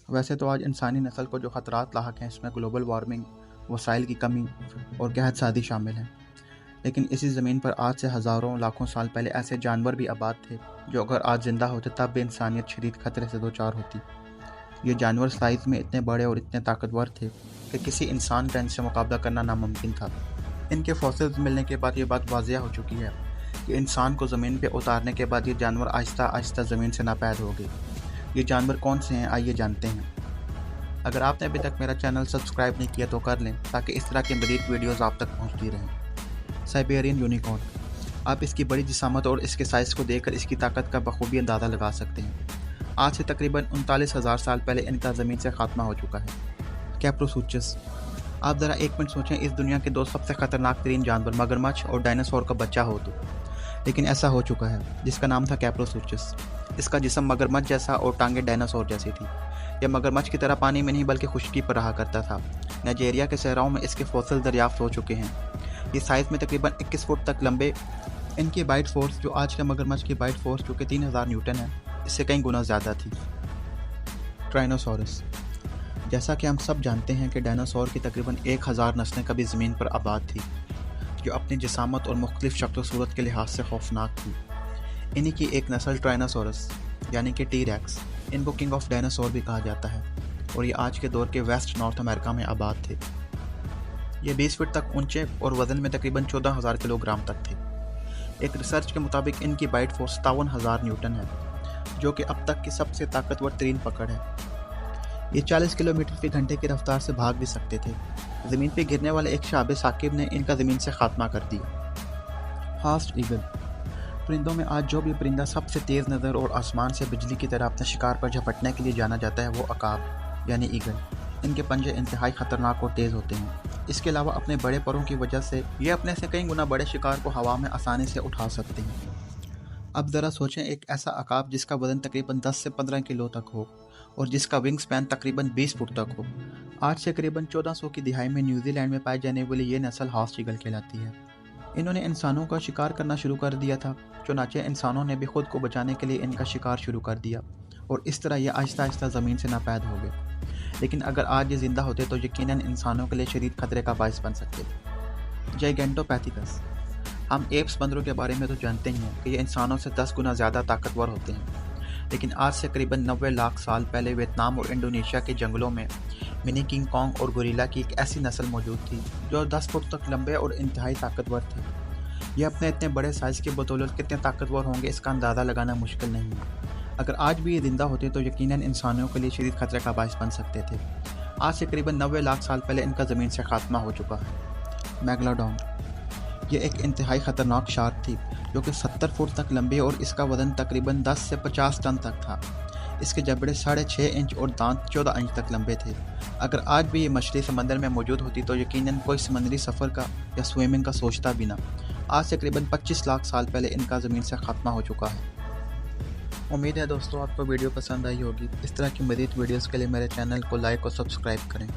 वैसे तो आज इंसानी नस्ल को जो ख़तरात लाहक हैं इसमें ग्लोबल वार्मिंग, वसाइल की कमी और गहत सादी शामिल हैं। लेकिन इसी ज़मीन पर आज से हज़ारों लाखों साल पहले ऐसे जानवर भी आबाद थे जो अगर आज ज़िंदा होते तब भी इंसानियत शदीद खतरे से दो चार होती। ये जानवर साइज़ में इतने बड़े और इतने ताकतवर थे कि किसी इंसान का इनसे मुकाबला करना नामुमकिन था। इनके फॉसिल्स मिलने के बाद ये बात वाज़िया हो चुकी है कि इंसान को ज़मीन पर उतारने के बाद ये जानवर आहिस्ता आहिस्ता ज़मीन से नापैद हो गए। ये जानवर कौन से हैं, आइए जानते हैं। अगर आपने अभी तक मेरा चैनल सब्सक्राइब नहीं किया तो कर लें ताकि इस तरह की मज़ीद वीडियोज़ आप तक पहुँचती रहें। साइबेरियन यूनिकॉर्न, आप इसकी बड़ी जिसामत और इसके साइज़ को देखकर इसकी ताकत का बखूबी अंदाज़ा लगा सकते हैं। आज से तकरीबन 39,000 साल पहले इनका ज़मीन से खात्मा हो चुका है। कैप्रोसूचस, आप ज़रा एक मिनट सोचें, इस दुनिया के दो सबसे ख़तरनाक तरीन जानवर मगरमच्छ और डायनासोर का बच्चा हो तो, लेकिन ऐसा हो चुका है, जिसका नाम था कैप्रोसूचस। इसका जिस्म मगरमच्छ जैसा और टांगें डायनासोर जैसी थी। यह मगरमच्छ की तरह पानी में नहीं बल्कि खुश्की पर रहा करता था। नाइजीरिया के सहराओं में इसके फॉसिल दरियाफ्त हो चुके हैं। ये साइज़ में तकरीबन 21 फुट तक लंबे। इनकी बाइट फोर्स, जो आज के मगरमच्छ की बाइट फोर्स जो कि 3000 न्यूटन है, इससे कई गुना ज़्यादा थी। ट्राइनोसॉरस, जैसा कि हम सब जानते हैं कि डायनासोर की तकरीबन 1000 नस्लें कभी ज़मीन पर आबाद थी, जो अपनी जिसामत और मुख्तलिफ शक्ल सूरत के लिहाज से खौफनाक थी। इन्हीं की एक नस्ल ट्राइनोसोरस यानी कि टी-रेक्स, इनको किंग ऑफ डायनासोर भी कहा जाता है, और ये आज के दौर के वेस्ट नॉर्थ अमेरिका में आबाद थे। ये 20 फीट तक ऊंचे और वज़न में तकरीबन 14,000 किलोग्राम तक थे। एक रिसर्च के मुताबिक इनकी बाइट फोर्स 57,000 न्यूटन है, जो कि अब तक की सबसे ताकतवर तरीन पकड़ है। ये 40 किलोमीटर फी घंटे की रफ्तार से भाग भी सकते थे। ज़मीन पर गिरने वाले एक शाबे साकिब ने इनका ज़मीन से खात्मा कर दिया। हास्ट ईगल, परिंदों में आज जो भी परिंदा सबसे तेज़ नज़र और आसमान से बिजली की तरह अपने शिकार पर झपटने के लिए जाना जाता है वो अकाब यानी ईगल। इनके पंजे इंतहाई ख़तरनाक और तेज़ होते हैं। इसके अलावा अपने बड़े परों की वजह से ये अपने से कई गुना बड़े शिकार को हवा में आसानी से उठा सकते हैं। अब ज़रा सोचें, एक ऐसा अकाब जिसका वज़न तकरीबन 10 से 15 किलो तक हो और जिसका विंग स्पैन तकरीबन 20 फुट तक हो। आज से करीबन 1400 की दिहाई में न्यूजीलैंड में पाई जाने वाली ये नस्ल हास्ट ईगल कहलाती है। इन्होंने इंसानों का शिकार करना शुरू कर दिया था, चुनाचे इंसानों ने भी खुद को बचाने के लिए इनका शिकार शुरू कर दिया और इस तरह ये आहिस्ता आहिस्ता ज़मीन से नापैद हो गए। लेकिन अगर आज ये ज़िंदा होते तो यकीनन इंसानों के लिए शदीद खतरे का बायस बन सकते थे। जाइगेंटोपैथिकस, हम एप्स बंदरों के बारे में तो जानते ही हैं कि ये इंसानों से 10 गुना ज़्यादा ताकतवर होते हैं। लेकिन आज से करीबन 90 लाख साल पहले वियतनाम और इंडोनेशिया के जंगलों में मिनी किंग कॉन्ग और गोरिल्ला की एक ऐसी नस्ल मौजूद थी जो 10 फुट तक लंबे और इंतहाई ताकतवर थे। ये अपने इतने बड़े साइज़ की बदौलत कितने ताकतवर होंगे इसका अंदाज़ा लगाना मुश्किल नहीं है। अगर आज भी ये जिंदा होते तो यकीनन इंसानों के लिए शदीद खतरे का बायस बन सकते थे। आज से करीबन 90 लाख साल पहले इनका ज़मीन से खात्मा हो चुका है। मैगलोडॉन, ये एक इंतहाई ख़तरनाक शार्क थी जो कि 70 फुट तक लंबी और इसका वज़न तकरीबन 10 से 50 टन तक था। इसके जबड़े 6.5 इंच और दांत 14 इंच तक लंबे थे। अगर आज भी ये मछली समंदर में मौजूद होती तो यकीनन कोई समंदरी सफ़र का या स्विमिंग का सोचता भी ना। आज से करीबन 25 लाख साल पहले इनका ज़मीन से खात्मा हो चुका है। उम्मीद है दोस्तों आपको वीडियो पसंद आई होगी। इस तरह की मज़ीद वीडियोज़ के लिए मेरे चैनल को लाइक और सब्सक्राइब करें।